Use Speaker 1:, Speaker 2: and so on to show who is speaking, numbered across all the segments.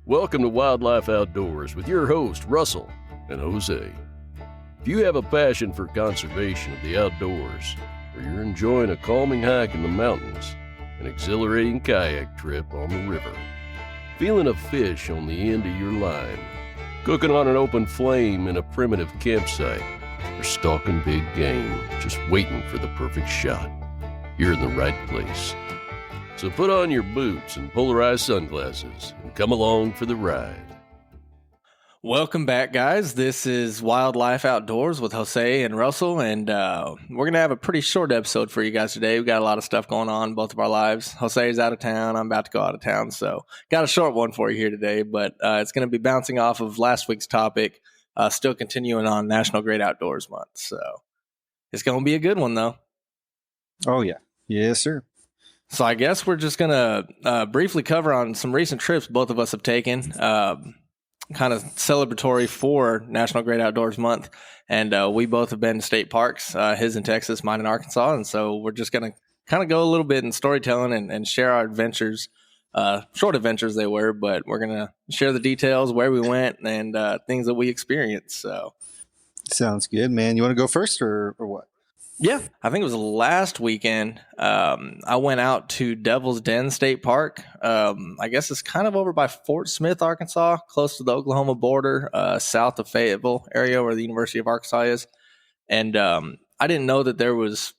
Speaker 1: Welcome to Wildlife Outdoors with your host, Russell and Jose. If you have a passion for conservation of the outdoors, or you're enjoying a calming hike in the mountains, an exhilarating kayak trip on the river, feeling a fish on the end of your line, cooking on an open flame in a primitive campsite, or stalking big game, just waiting for the perfect shot, you're in the right place. So put on your boots and polarized sunglasses and come along for the ride.
Speaker 2: Welcome back, guys. This is Wildlife Outdoors with Jose and Russell, and we're going to have a pretty short episode for you guys today. We've got a lot of stuff going on in both of our lives. Jose's out of town. I'm about to go out of town, so got a short one for you here today, but it's going to be bouncing off of last week's topic, still continuing on National Great Outdoors Month, so it's going to be a good one, though.
Speaker 3: Oh, yeah. Yes, sir.
Speaker 2: So I guess we're just going to briefly cover on some recent trips both of us have taken, kind of celebratory for National Great Outdoors Month. And we both have been to state parks, his in Texas, mine in Arkansas. And so we're just going to kind of go a little bit in storytelling and share our adventures, short adventures they were, but we're going to share the details, where we went, and things that we experienced. So
Speaker 3: sounds good, man. You want to go first or what?
Speaker 2: Yeah, I think it was last weekend. I went out to Devil's Den State Park. I guess it's kind of over by Fort Smith, Arkansas, close to the Oklahoma border, south of Fayetteville area where the University of Arkansas is. And I didn't know that there was,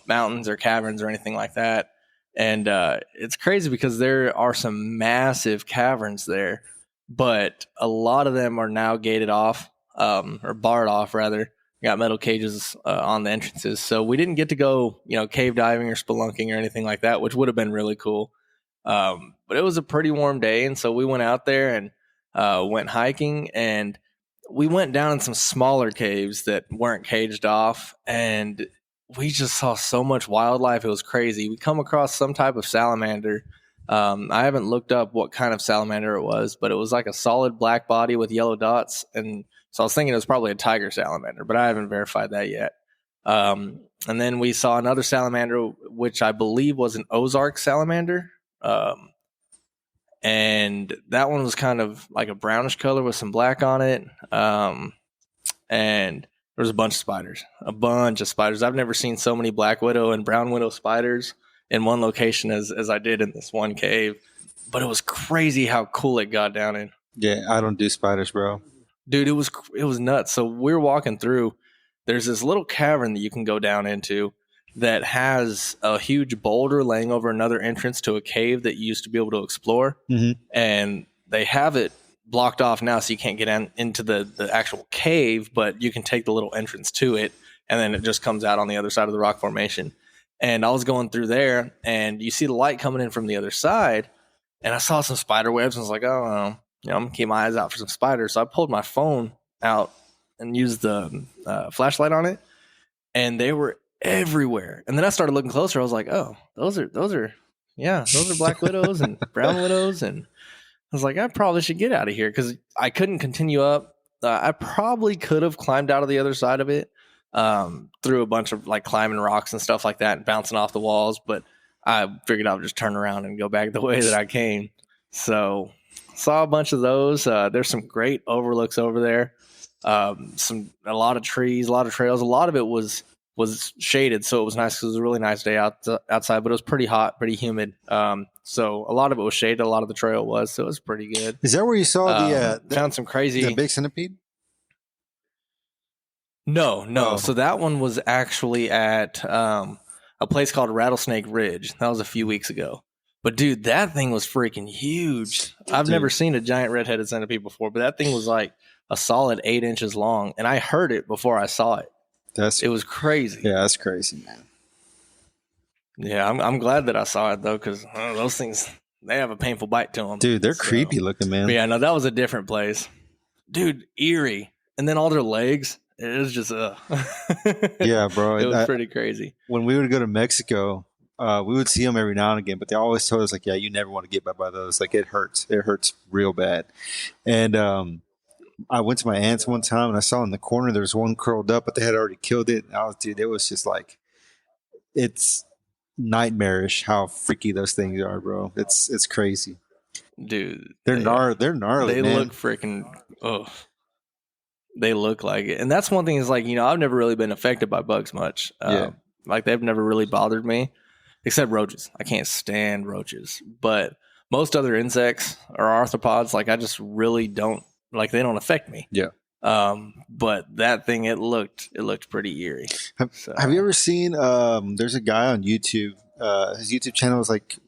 Speaker 2: mountains or caverns or anything like that. And it's crazy because there are some massive caverns there, but a lot of them are now gated off, or barred off rather. Got metal cages on the entrances. So we didn't get to go, cave diving or spelunking or anything like that, which would have been really cool. But it was a pretty warm day. And so we went out there and went hiking, and we went down in some smaller caves that weren't caged off. And we just saw so much wildlife. It was crazy. We come across some type of salamander. I haven't looked up what kind of salamander it was, but it was like a solid black body with yellow dots. And so I was thinking it was probably a tiger salamander, but I haven't verified that yet. And then we saw another salamander, which I believe was an Ozark salamander. And that one was kind of like a brownish color with some black on it. And there was a bunch of spiders. I've never seen so many black widow and brown widow spiders in one location as I did in this one cave. But it was crazy how cool it got down in.
Speaker 3: Yeah, I don't do spiders, bro.
Speaker 2: Dude, it was nuts. So we're walking through. There's this little cavern that you can go down into that has a huge boulder laying over another entrance to a cave that you used to be able to explore.
Speaker 3: Mm-hmm.
Speaker 2: And they have it blocked off now, so you can't get into the actual cave, but you can take the little entrance to it, and then it just comes out on the other side of the rock formation. And I was going through there, and you see the light coming in from the other side, and I saw some spider webs, and I was like, oh, I'm going to keep my eyes out for some spiders. So I pulled my phone out and used the flashlight on it, and they were everywhere. And then I started looking closer. I was like, oh, those are black widows and brown widows. And I was like, I probably should get out of here because I couldn't continue up. I probably could have climbed out of the other side of it through a bunch of like climbing rocks and stuff like that and bouncing off the walls. But I figured I would just turn around and go back the way that I came. So saw a bunch of those. There's some great overlooks over there. A lot of trees, a lot of trails. A lot of it was shaded, so it was nice because it was a really nice day outside, but it was pretty hot, pretty humid. So a lot of it was shaded. A lot of the trail was, so it was pretty good.
Speaker 3: Is that where you saw
Speaker 2: found some crazy
Speaker 3: the big centipede?
Speaker 2: No. Oh. So that one was actually at a place called Rattlesnake Ridge. That was a few weeks ago. But dude, that thing was freaking huge. I've never seen a giant red-headed centipede before, but that thing was like a solid 8 inches long, and I heard it before I saw it. It was crazy.
Speaker 3: Yeah, that's crazy, man.
Speaker 2: Yeah, I'm glad that I saw it though, because those things, they have a painful bite to them.
Speaker 3: Dude, they're creepy looking, man.
Speaker 2: But yeah, no, that was a different place. Dude, eerie, and then all their legs. It was just
Speaker 3: yeah, bro.
Speaker 2: It was pretty crazy.
Speaker 3: When we would go to Mexico, we would see them every now and again, but they always told us like, yeah, you never want to get bit by those. Like it hurts real bad. And I went to my aunt's one time and I saw in the corner there was one curled up, but they had already killed it. It was just like, it's nightmarish how freaky those things are, bro. It's crazy.
Speaker 2: dude,
Speaker 3: They're gnarly.
Speaker 2: they
Speaker 3: man.
Speaker 2: look freaking. Oh, they look like it, and that's one thing is like I've never really been affected by bugs much. Like they've never really bothered me, except roaches. I can't stand roaches, but most other insects or arthropods, like I just really don't like. They don't affect me.
Speaker 3: Yeah.
Speaker 2: But that thing, it looked pretty eerie.
Speaker 3: Have you ever seen? There's a guy on YouTube. His YouTube channel is like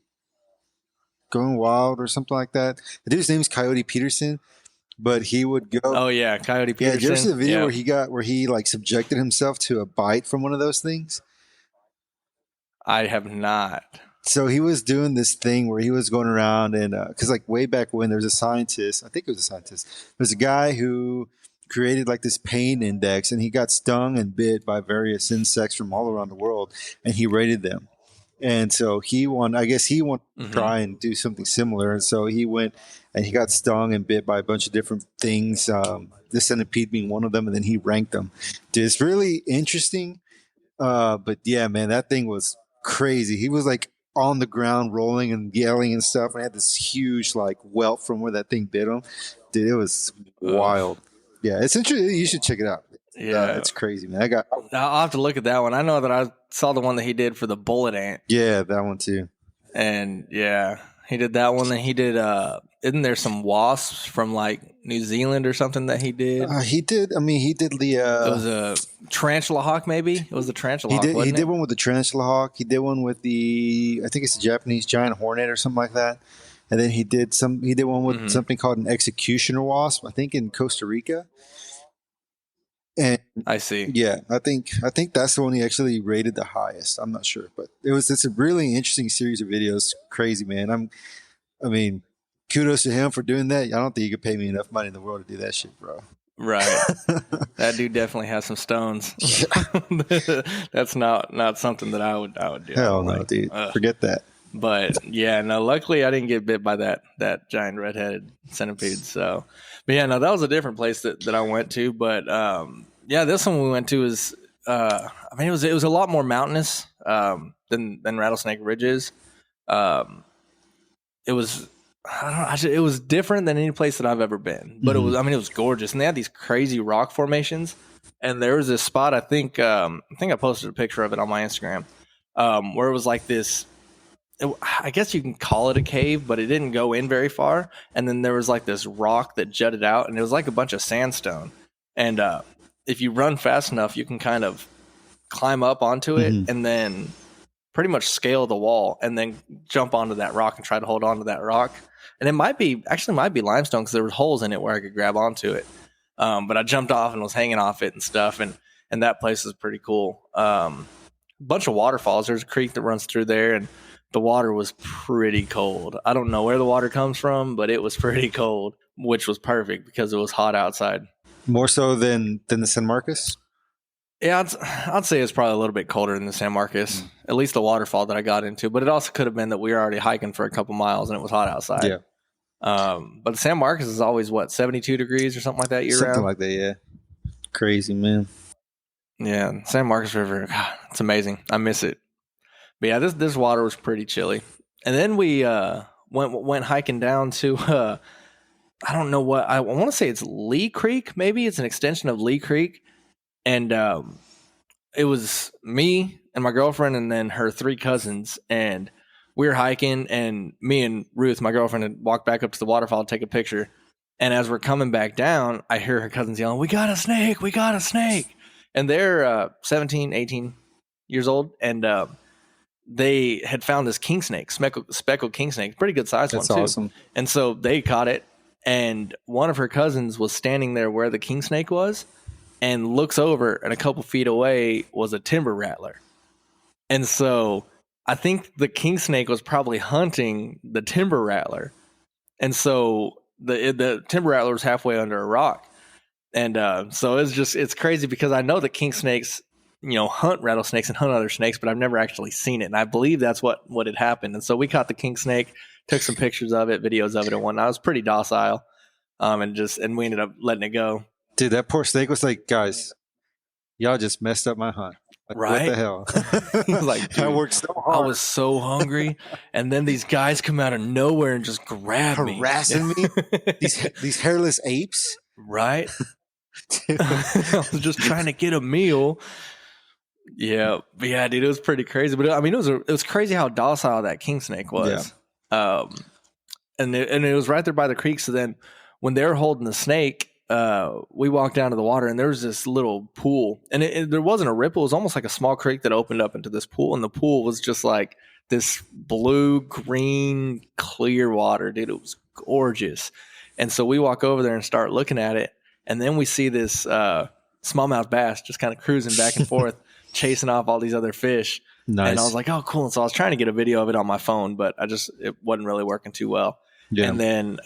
Speaker 3: Going Wild or something like that. The dude's name is Coyote Peterson, but he would go.
Speaker 2: Oh yeah, Coyote Peterson.
Speaker 3: Yeah, did you ever see the video where he like subjected himself to a bite from one of those things?
Speaker 2: I have not.
Speaker 3: So he was doing this thing where he was going around and because like way back when there was a scientist, I think it was a scientist. There's a guy who created like this pain index, and he got stung and bit by various insects from all around the world, and he rated them. And so he wanted to try and do something similar. And so he went and he got stung and bit by a bunch of different things. The centipede being one of them, and then he ranked them. Dude, it's really interesting. But yeah, man, that thing was crazy. He was like on the ground rolling and yelling and stuff. And had this huge like welt from where that thing bit him. Dude, it was wild. Yeah, it's interesting. You should check it out. Yeah, it's crazy, man.
Speaker 2: I'll have to look at that one. I know that I saw the one that he did for the bullet ant.
Speaker 3: Yeah, that one too.
Speaker 2: And yeah, he did that one. And he did. Isn't there some wasps from like New Zealand or something that he did?
Speaker 3: He did. I mean, he did the.
Speaker 2: It was a tarantula hawk, maybe. It was the tarantula hawk.
Speaker 3: He did one with the tarantula hawk. He did one with I think it's a Japanese giant hornet or something like that. And then he did one with something called an executioner wasp, I think in Costa Rica. And
Speaker 2: I see.
Speaker 3: Yeah, I think that's the one he actually rated the highest. I'm not sure, but it's a really interesting series of videos. Crazy, man. I mean, kudos to him for doing that. I don't think you could pay me enough money in the world to do that shit, bro.
Speaker 2: Right. That dude definitely has some stones. That's not something that I would do.
Speaker 3: Hell no, dude. Forget that.
Speaker 2: But yeah, no, luckily I didn't get bit by that giant redheaded centipede. So, but yeah, no, that was a different place that I went to. But yeah, this one we went to is, I mean, it was a lot more mountainous than Rattlesnake Ridge is. It was, it was different than any place that I've ever been. But it was gorgeous, and they had these crazy rock formations. And there was this spot, I think I posted a picture of it on my Instagram, where it was like this. I guess you can call it a cave, but it didn't go in very far. And then there was like this rock that jutted out, and it was like a bunch of sandstone. And if you run fast enough, you can kind of climb up onto it and then pretty much scale the wall and then jump onto that rock and try to hold onto that rock. And it might be limestone because there was holes in it where I could grab onto it. But I jumped off and was hanging off it and stuff. And that place is pretty cool. Bunch of waterfalls. There's a creek that runs through there, and the water was pretty cold. I don't know where the water comes from, but it was pretty cold, which was perfect because it was hot outside.
Speaker 3: More so than the San Marcos?
Speaker 2: Yeah, I'd say it's probably a little bit colder than the San Marcos, at least the waterfall that I got into. But it also could have been that we were already hiking for a couple miles and it was hot outside.
Speaker 3: Yeah.
Speaker 2: But the San Marcos is always, 72 degrees or something like that year round?
Speaker 3: Something like that, yeah. Crazy, man.
Speaker 2: Yeah, San Marcos River, God, it's amazing. I miss it. But yeah, this water was pretty chilly. And then we went hiking down to, I don't know what, I want to say it's Lee Creek, maybe. It's an extension of Lee Creek. And it was me and my girlfriend and then her 3 cousins. And we were hiking, and me and Ruth, my girlfriend, had walked back up to the waterfall to take a picture. And as we're coming back down, I hear her cousins yelling, "We got a snake! We got a snake!" And they're 17, 18 years old. And they had found this king snake, speckled king snake, pretty good sized one too. That's awesome. And so they caught it, and one of her cousins was standing there where the king snake was, and looks over, and a couple feet away was a timber rattler. And so I think the king snake was probably hunting the timber rattler, and so the timber rattler was halfway under a rock. And so it's crazy because I know the king snakes, hunt rattlesnakes and hunt other snakes, but I've never actually seen it. And I believe that's what had happened. And so we caught the king snake, took some pictures of it, videos of it, and whatnot. It was pretty docile. And we ended up letting it go.
Speaker 3: Dude, that poor snake was like, guys, y'all just messed up my hunt. Like,
Speaker 2: Right?
Speaker 3: what the hell?
Speaker 2: He's like, dude,
Speaker 3: I worked so
Speaker 2: I
Speaker 3: hard
Speaker 2: was so hungry, and then these guys come out of nowhere and just grab me,
Speaker 3: harassing me. These hairless apes.
Speaker 2: right? I was just trying to get a meal. Yeah, dude, it was pretty crazy. But I mean, it was crazy how docile that king snake was. And it was right there by the creek. So then, when they were holding the snake, we walked down to the water, and there was this little pool, and there wasn't a ripple. It was almost like a small creek that opened up into this pool, and the pool was just like this blue, green, clear water, dude. It was gorgeous. And so we walk over there and start looking at it, and then we see this smallmouth bass just kind of cruising back and forth, chasing off all these other fish.
Speaker 3: Nice.
Speaker 2: And I was like, oh, cool. And so I was trying to get a video of it on my phone, but it wasn't really working too well.
Speaker 3: Yeah.
Speaker 2: And then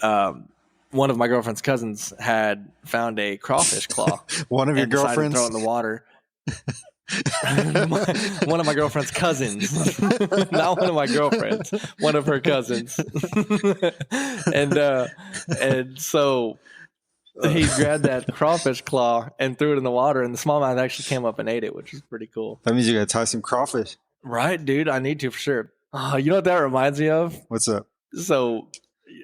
Speaker 2: one of my girlfriend's cousins had found a crawfish claw.
Speaker 3: One of your girlfriends?
Speaker 2: Throw it in the water. One of my girlfriend's cousins. Not one of my girlfriends. One of her cousins. And so he grabbed that crawfish claw and threw it in the water, and the smallmouth actually came up and ate it, which is pretty cool.
Speaker 3: That means you got to tie some crawfish.
Speaker 2: Right, dude? I need to for sure. Oh, you know what that reminds me of?
Speaker 3: What's up?
Speaker 2: So,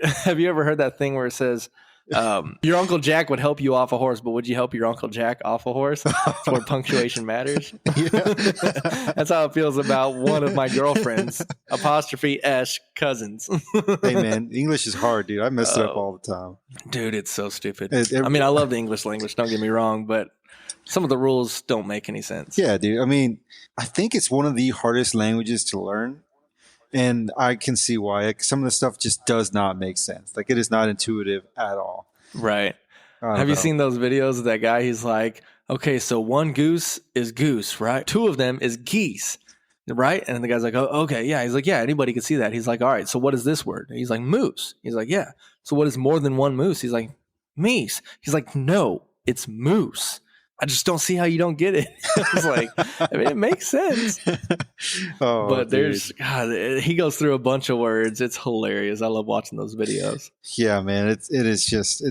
Speaker 2: have you ever heard that thing where it says, your Uncle Jack would help you off a horse, but would you help your Uncle Jack off a horse? That's where punctuation matters. That's how it feels about one of my girlfriend's 'S cousins.
Speaker 3: Hey, man, English is hard, dude. I mess it up all the time.
Speaker 2: Dude, it's so stupid. I mean, I love the English language, don't get me wrong, but some of the rules don't make any sense.
Speaker 3: Yeah, dude. I mean, I think it's one of the hardest languages to learn. And I can see why. Like, some of the stuff just does not make sense. Like, it is not intuitive at all.
Speaker 2: Right. Have you seen those videos of that guy? He's like, okay, so one goose is goose, right? Two of them is geese, right? And the guy's like, oh, okay, yeah. He's like, yeah, anybody can see that. He's like, all right, so what is this word? And he's like, moose. He's like, yeah. So what is more than one moose? He's like, meese. He's like, no, it's moose. I just don't see how you don't get it. I was like, I mean, it makes sense. But there's, God, he goes through a bunch of words. It's hilarious. I love watching those videos.
Speaker 3: Yeah, man. It is just,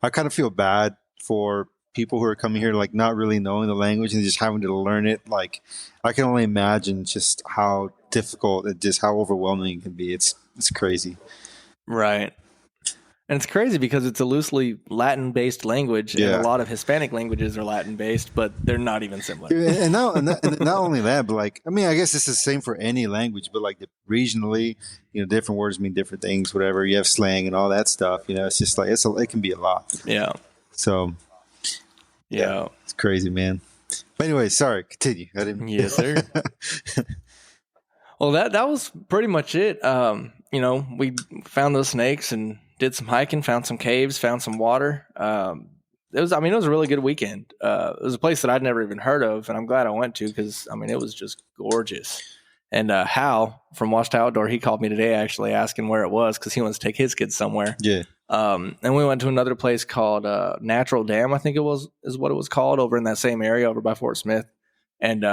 Speaker 3: I kind of feel bad for people who are coming here, like, not really knowing the language and just having to learn it. Like, I can only imagine just how difficult and just how overwhelming it can be. It's crazy. Right.
Speaker 2: And it's crazy because it's a loosely Latin-based language, and a lot of Hispanic languages are Latin-based, but they're not even similar.
Speaker 3: And not only that, but like, I mean, I guess it's the same for any language, but like regionally, you know, different words mean different things. Whatever, you have slang and all that stuff. You know, it's just like it can be a lot.
Speaker 2: Yeah.
Speaker 3: So, yeah, it's crazy, man. But anyway, sorry. Continue. I didn't.
Speaker 2: Yes, sir. Well, that was pretty much it. You know, we found those snakes and did some hiking, found some caves, found some water. It was a really good weekend. It was a place that I'd never even heard of, and I'm glad I went to because, I mean, it was just gorgeous. And Hal from Washed Outdoor, he called me today actually asking where it was because he wants to take his kids somewhere.
Speaker 3: Yeah.
Speaker 2: And we went to another place called Natural Dam, I think is what it was called, over in that same area over by Fort Smith. And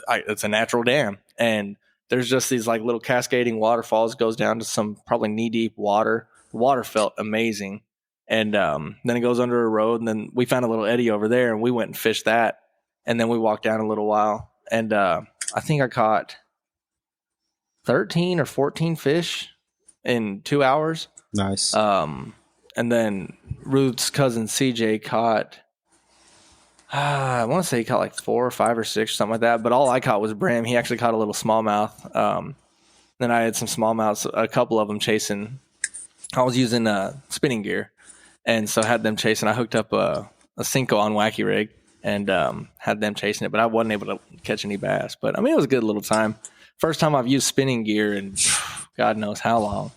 Speaker 2: it's a natural dam. And there's just these like little cascading waterfalls, goes down to some probably knee-deep water. The water felt amazing. And then it goes under a road, and then we found a little eddy over there, and we went and fished that. And then we walked down a little while, and I think I caught 13 or 14 fish in 2 hours.
Speaker 3: Nice.
Speaker 2: And then Ruth's cousin CJ caught, I want to say he caught like 4 or 5 or 6 or something like that. But all I caught was brim. He actually caught a little smallmouth. Then I had some smallmouths, a couple of them chasing. I was using spinning gear, and so I had them chasing. I hooked up a Cinco on Wacky Rig and had them chasing it, but I wasn't able to catch any bass. But I mean, it was a good little time. First time I've used spinning gear in God knows how long.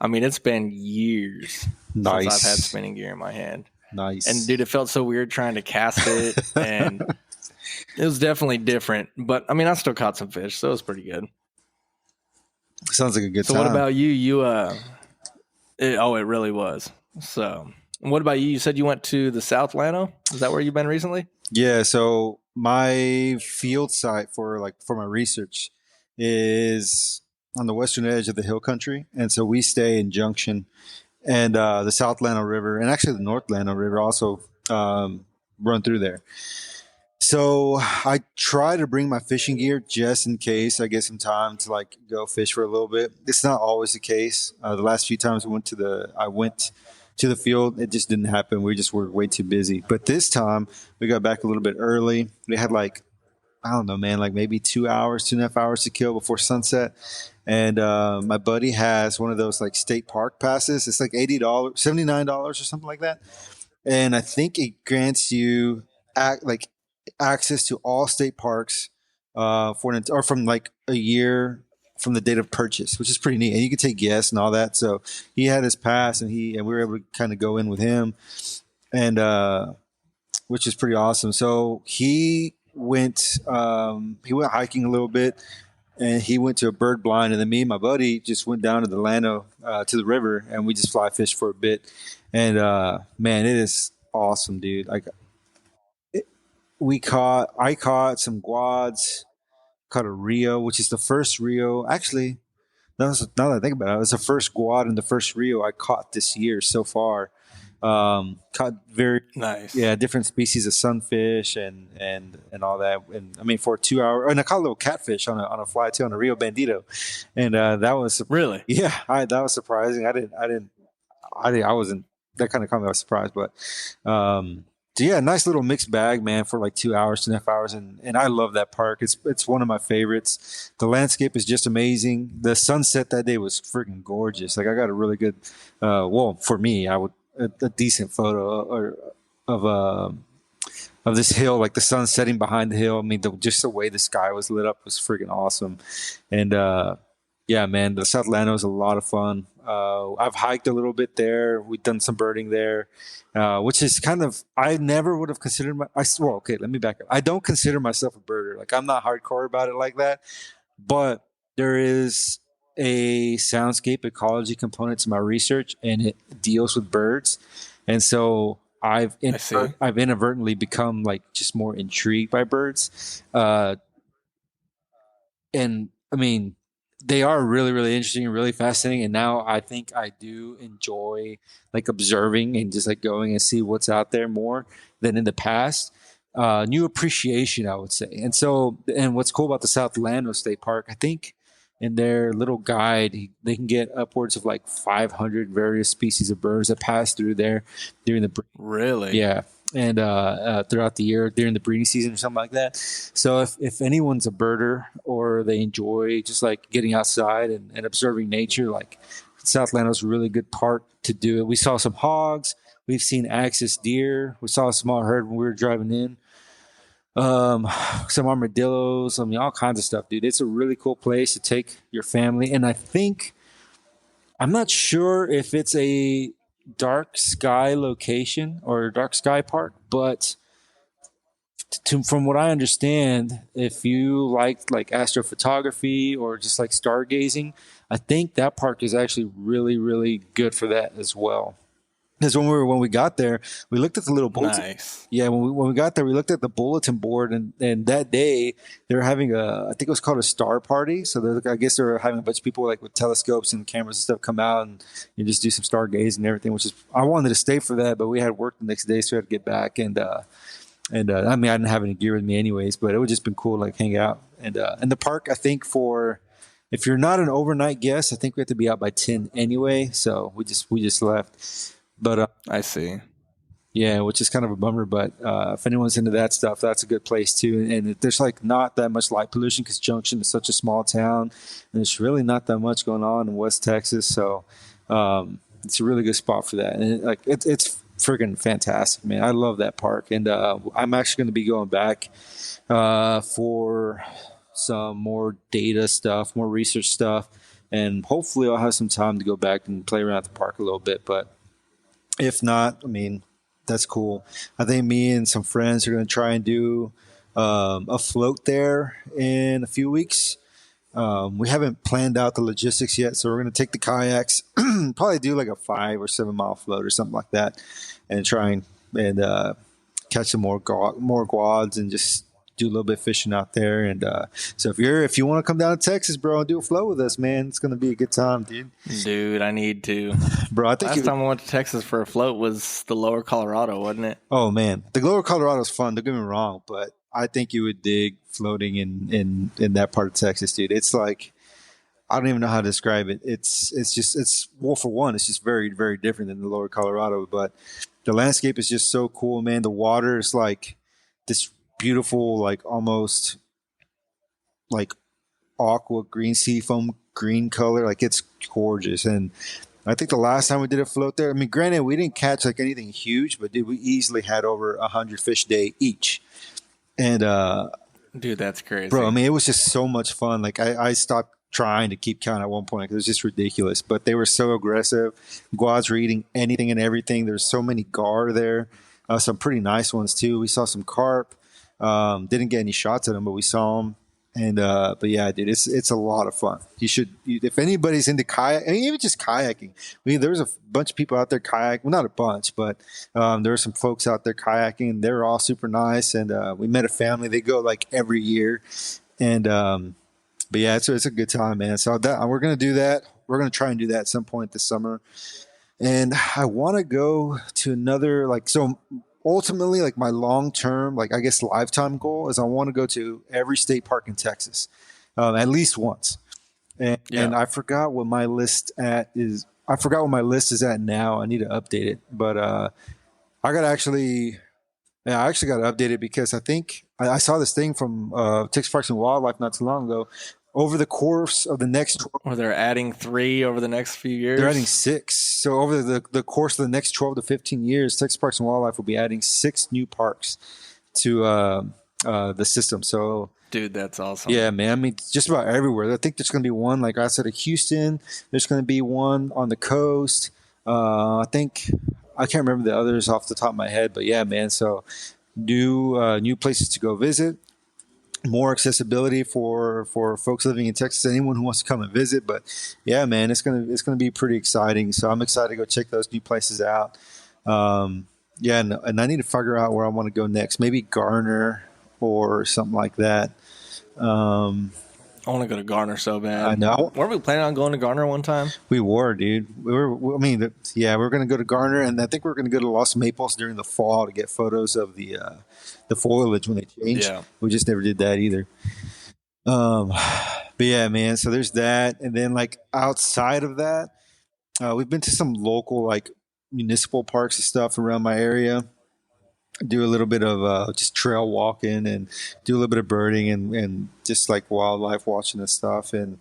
Speaker 2: I mean, it's been years since I've had spinning gear in my hand.
Speaker 3: Nice.
Speaker 2: And dude, it felt so weird trying to cast it, and it was definitely different. But I mean, I still caught some fish, so it was pretty good.
Speaker 3: Sounds like a good time.
Speaker 2: So what about you? It really was. So what about you? You said you went to the South Llano. Is that where you've been recently?
Speaker 3: Yeah. So my field site for my research is on the western edge of the hill country. And so we stay in Junction, and the South Llano River and actually the North Llano River also run through there. So I try to bring my fishing gear just in case I get some time to like go fish for a little bit. It's not always the case. The last few times I went to the field, it just didn't happen. We just were way too busy. But this time we got back a little bit early. We had like, I don't know, man, like maybe 2 hours, 2.5 hours to kill before sunset. And my buddy has one of those like state park passes. It's like $80, $79 or something like that. And I think it grants you access to all state parks or from like a year from the date of purchase, which is pretty neat. And you can take guests and all that. So he had his pass, and we were able to kind of go in with him, and which is pretty awesome. So he went hiking a little bit, and he went to a bird blind, and then me and my buddy just went down to the Llano to the river, and we just fly fished for a bit. And man, it is awesome, dude. Like I caught some quads, caught a Rio, which is the first Rio. Actually, now that I think about it, it was the first quad and the first Rio I caught this year so far. Caught very
Speaker 2: nice,
Speaker 3: different species of sunfish and all that. And I mean, for a 2 hour, and I caught a little catfish on a fly too, on a Rio Bandito, and that was
Speaker 2: really,
Speaker 3: that was surprising. I wasn't, that kind of caught me by surprise, but so yeah, nice little mixed bag, man, for like 2 hours, 2.5 hours, and I love that park. It's one of my favorites. The landscape is just amazing. The sunset that day was freaking gorgeous. Like I got a really good, for me, a decent photo of this hill, like the sun setting behind the hill. I mean, just the way the sky was lit up was freaking awesome. And yeah, man, the South Llano is a lot of fun. I've hiked a little bit there. We've done some birding there, which is kind of, I never would have considered let me back up. I don't consider myself a birder. Like I'm not hardcore about it like that, but there is a soundscape ecology component to my research, and it deals with birds. And so I've inadvertently become like just more intrigued by birds. And I mean, they are really, really interesting and really fascinating. And now I think I do enjoy like observing and just like going and see what's out there more than in the past. New appreciation, I would say. And what's cool about the South Llano State Park, I think in their little guide, they can get upwards of like 500 various species of birds that pass through there during the
Speaker 2: really,
Speaker 3: yeah, and throughout the year during the breeding season or something like that. So if anyone's a birder or they enjoy just like getting outside and observing nature, like South Llano's a really good park to do it. We saw some hogs. We've seen axis deer. We saw a small herd when we were driving in. Some armadillos, I mean, all kinds of stuff, dude. It's a really cool place to take your family. And I'm not sure if it's a dark sky location or dark sky park, but from what I understand, if you like astrophotography or just like stargazing, I think that park is actually really, really good for that as well. Because when we got there, we looked at the little bulletin.
Speaker 2: Nice.
Speaker 3: Yeah, when we got there, we looked at the bulletin board, and that day they were having I think it was called a star party. So I guess they were having a bunch of people like with telescopes and cameras and stuff come out and you just do some stargazing and everything. Which is, I wanted to stay for that, but we had work the next day, so we had to get back. And I mean, I didn't have any gear with me anyways, but it would just been cool to like hang out. And the park, I think if you're not an overnight guest, I think we have to be out by 10 anyway. So we just left. But
Speaker 2: I see.
Speaker 3: Yeah, which is kind of a bummer. But if anyone's into that stuff, that's a good place too. And there's like not that much light pollution because Junction is such a small town, and there's really not that much going on in West Texas. So it's a really good spot for that. And it's freaking fantastic, man. I love that park, and I'm actually going to be going back for some more data stuff, more research stuff, and hopefully I'll have some time to go back and play around at the park a little bit. But if not, I mean, that's cool. I think me and some friends are going to try and do a float there in a few weeks. We haven't planned out the logistics yet, so we're going to take the kayaks, probably do like a 5 or 7 mile float or something like that, and try and catch some more quads and just do a little bit of fishing out there. And so if you want to come down to Texas, bro, and do a float with us, man, it's going to be a good time, dude.
Speaker 2: Dude, I need to.
Speaker 3: Bro, I think
Speaker 2: last time I went to Texas for a float was the Lower Colorado, wasn't it?
Speaker 3: Oh man, the Lower Colorado is fun. Don't get me wrong, but I think you would dig floating in that part of Texas, dude. It's like, I don't even know how to describe it. It's well, for one, it's just very, very different than the lower Colorado, but the landscape is just so cool, man. The water is like this beautiful, like almost like aqua green sea foam green color. Like it's gorgeous. And I think the last time we did a float there, I mean, granted, we didn't catch like anything huge, but dude, we easily had over 100 fish a day each. And
Speaker 2: Dude, that's crazy.
Speaker 3: bro, I mean, it was just so much fun. Like I stopped trying to keep count at one point because it was just ridiculous. But they were so aggressive. Guads were eating anything and everything. There's so many gar there. Some pretty nice ones too. We saw some carp. Didn't get any shots at them, but we saw them. And but yeah, dude, it's a lot of fun. If anybody's into kayak, I mean, even just kayaking. There was a bunch of people out there kayaking. Well, not a bunch, but there were some folks out there kayaking, and they're all super nice. And we met a family. They go like every year, and but yeah, it's a good time, man. So we're gonna do that. We're gonna try and do that at some point this summer. And I want to go to another ultimately, like my long-term, like I guess lifetime goal is I want to go to every state park in Texas, at least once. And I forgot what my list is. I forgot what my list is at now. I need to update it, but I actually got to update it because I think I saw this thing from Texas Parks and Wildlife not too long ago. Over the course of the next,
Speaker 2: or they're adding 3 over the next few years.
Speaker 3: They're adding 6. So over the course of the next 12 to 15 years, Texas Parks and Wildlife will be adding 6 new parks to the system. So,
Speaker 2: dude, that's awesome.
Speaker 3: Yeah, man. I mean, just about everywhere. I think there's going to be one, like I said, at Houston. There's going to be one on the coast. I can't remember the others off the top of my head, but yeah, man. So new places to go visit. More accessibility for folks living in Texas, anyone who wants to come and visit. But yeah, man, it's gonna be pretty exciting. So I'm excited to go check those new places out. Yeah, and I need to figure out where I want to go next. Maybe Garner or something like that.
Speaker 2: I want to go to Garner so bad.
Speaker 3: I know.
Speaker 2: Weren't we planning on going to Garner one time?
Speaker 3: We were, dude. We're going to go to Garner, and I think we're going to go to Los Maples during the fall to get photos of the foliage when they change.
Speaker 2: Yeah.
Speaker 3: We just never did that either. But yeah, man. So there's that, and then like outside of that, we've been to some local like municipal parks and stuff around my area. Do a little bit of just trail walking and do a little bit of birding and just like wildlife watching and stuff. And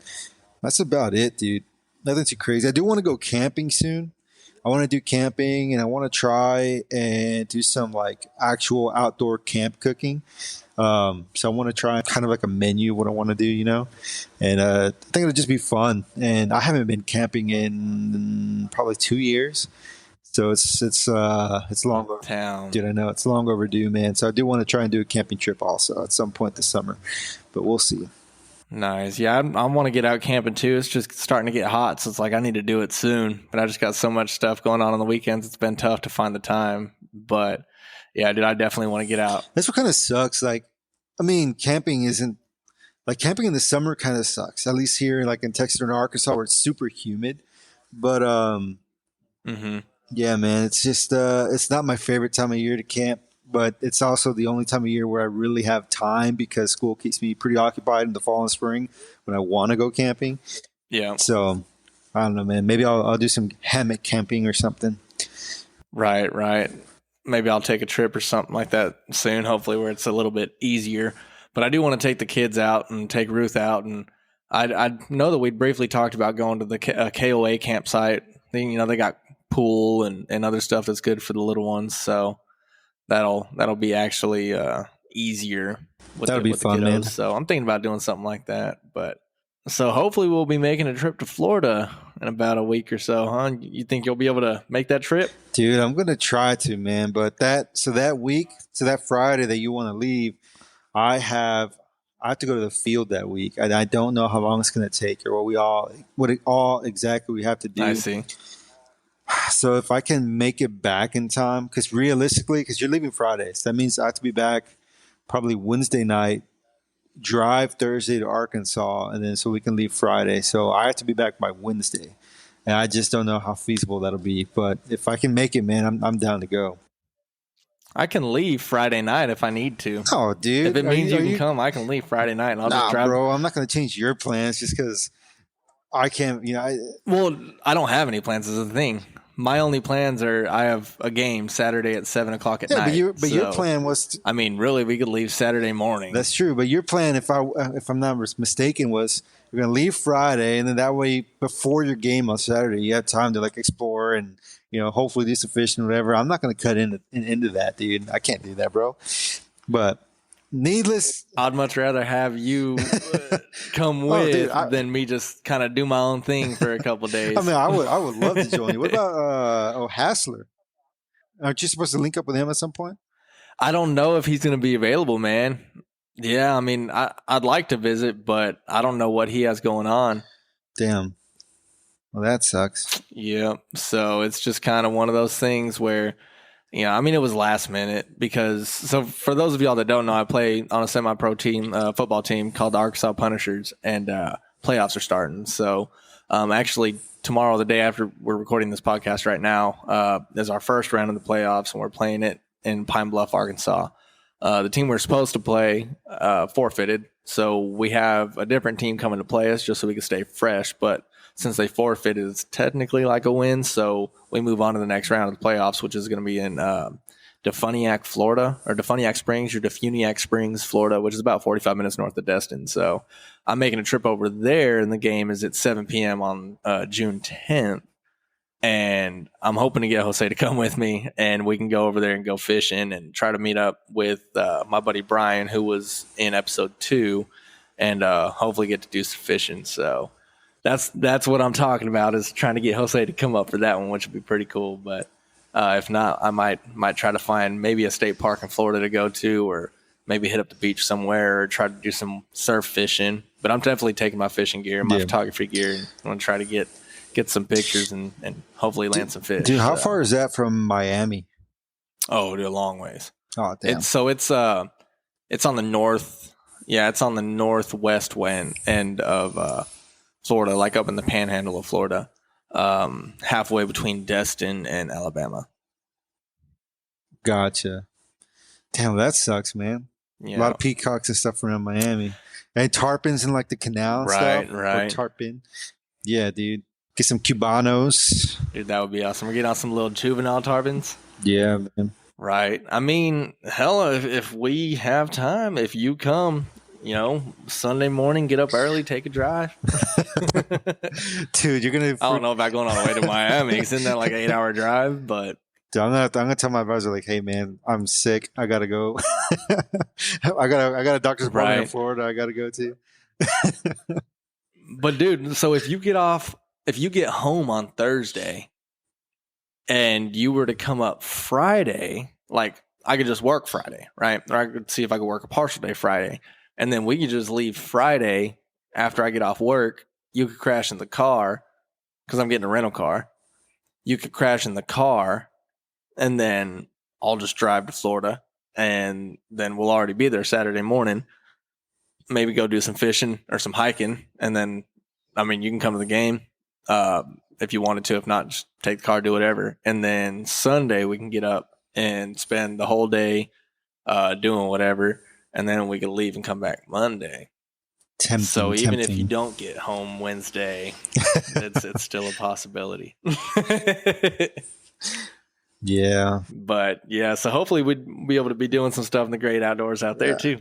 Speaker 3: that's about it, dude. Nothing too crazy. I do want to go camping soon. I want to do camping and I want to try and do some like actual outdoor camp cooking. So I want to try kind of like a menu of what I want to do, you know, and I think it'll just be fun. And I haven't been camping in probably 2 years. So it's long
Speaker 2: overdue.
Speaker 3: Dude, I know it's long overdue, man. So I do want to try and do a camping trip also at some point this summer, but we'll see.
Speaker 2: Nice. Yeah, I want to get out camping too. It's just starting to get hot, so it's like I need to do it soon. But I just got so much stuff going on the weekends. It's been tough to find the time. But yeah, dude, I definitely want to get out.
Speaker 3: That's what kind of sucks. Like, I mean, camping in the summer kind of sucks. At least here, like in Texas or in Arkansas, where it's super humid. But yeah, man, it's just it's not my favorite time of year to camp, but it's also the only time of year where I really have time because school keeps me pretty occupied in the fall and spring when I want to go camping.
Speaker 2: Yeah.
Speaker 3: So I don't know, man. Maybe I'll do some hammock camping or something.
Speaker 2: Right. Maybe I'll take a trip or something like that soon, hopefully where it's a little bit easier. But I do want to take the kids out and take Ruth out. And I know that we briefly talked about going to the KOA campsite. They got pool and other stuff that's good for the little ones. So that'll be actually easier.
Speaker 3: That'll be fun, man.
Speaker 2: So I'm thinking about doing something like that. But so hopefully we'll be making a trip to Florida in about a week or so, huh? You think you'll be able to make that trip?
Speaker 3: Dude, I'm going to try to, man. But that Friday that you want to leave, I have to go to the field that week. And I don't know how long it's going to take or what all exactly we have to do.
Speaker 2: I see.
Speaker 3: So if I can make it back in time, because realistically, because you're leaving Fridays, that means I have to be back probably Wednesday night, drive Thursday to Arkansas, and then so we can leave Friday. So I have to be back by Wednesday, and I just don't know how feasible that'll be. But if I can make it, man, I'm down to go.
Speaker 2: I can leave Friday night if I need to.
Speaker 3: Oh, dude.
Speaker 2: If it means you can come, I can leave Friday night and I'll just drive.
Speaker 3: Bro, I'm not going to change your plans just because I can't,
Speaker 2: Well, I don't have any plans is the thing. My only plans are I have a game Saturday at 7 o'clock at night.
Speaker 3: But your plan was
Speaker 2: I mean, really, we could leave Saturday morning.
Speaker 3: That's true. But your plan, if I'm not mistaken, was you're going to leave Friday, and then that way, before your game on Saturday, you have time to like explore and hopefully do some fishing or whatever. I'm not going to cut into that, dude. I can't do that, bro. But needless,
Speaker 2: I'd much rather have you come with than me just kind of do my own thing for a couple days.
Speaker 3: I mean, I would love to join you. What about Hassler? Aren't you supposed to link up with him at some point?
Speaker 2: I don't know if he's going to be available, man. Yeah, I mean, I'd like to visit, but I don't know what he has going on.
Speaker 3: Damn. Well, that sucks.
Speaker 2: Yeah, so it's just kind of one of those things where, I mean, it was last minute because, so for those of y'all that don't know, I play on a semi-pro team, football team called the Arkansas Punishers, and playoffs are starting. So actually tomorrow, the day after we're recording this podcast right now, is our first round of the playoffs, and we're playing it in Pine Bluff, Arkansas. The team we're supposed to play forfeited, so we have a different team coming to play us just so we can stay fresh, but since they forfeited, it's technically like a win, so we move on to the next round of the playoffs, which is going to be in Defuniak, Florida, or Defuniak Springs, Florida, which is about 45 minutes north of Destin. So I'm making a trip over there, and the game is at 7 p.m. on June 10th, and I'm hoping to get Jose to come with me, and we can go over there and go fishing and try to meet up with my buddy Brian, who was in episode 2, and hopefully get to do some fishing. So that's what I'm talking about, is trying to get Jose to come up for that one, which would be pretty cool. But if not, I might try to find maybe a state park in Florida to go to, or maybe hit up the beach somewhere, or try to do some surf fishing. But I'm definitely taking my fishing gear and my photography gear, and I'm going to try to get some pictures and hopefully land some fish.
Speaker 3: Dude, how far is that from Miami?
Speaker 2: Oh, dude, a long ways.
Speaker 3: Oh, damn.
Speaker 2: It's on the north. Yeah, it's on the northwest end of Florida, like up in the panhandle of Florida, halfway between Destin and Alabama.
Speaker 3: Gotcha. Damn, that sucks, man. Yeah. A lot of peacocks and stuff around Miami. And tarpons in like the canal and stuff. Right. Tarpon. Yeah, dude. Get some Cubanos.
Speaker 2: Dude, that would be awesome. We're getting on some little juvenile tarpons.
Speaker 3: Yeah, man.
Speaker 2: Right. I mean, hell, if we have time, if you come, Sunday morning, get up early, take a drive.
Speaker 3: Dude, you're going to...
Speaker 2: I don't know about going all the way to Miami. Isn't that like an 8-hour drive? But...
Speaker 3: Dude, I'm gonna tell my advisor, like, hey, man, I'm sick. I got to go. I got a doctor's appointment in Florida I got to go to.
Speaker 2: But, dude, so if you get home on Thursday and you were to come up Friday, like, I could just work Friday, right? Or I could see if I could work a partial day Friday. And then we could just leave Friday after I get off work. You could crash in the car because I'm getting a rental car. You could crash in the car, and then I'll just drive to Florida, and then we'll already be there Saturday morning. Maybe go do some fishing or some hiking, and then, I mean, you can come to the game if you wanted to. If not, just take the car, do whatever. And then Sunday we can get up and spend the whole day doing whatever. And then we could leave and come back Monday. So even if you don't get home Wednesday, it's still a possibility.
Speaker 3: Yeah.
Speaker 2: But yeah, so hopefully we'd be able to be doing some stuff in the great outdoors out there too.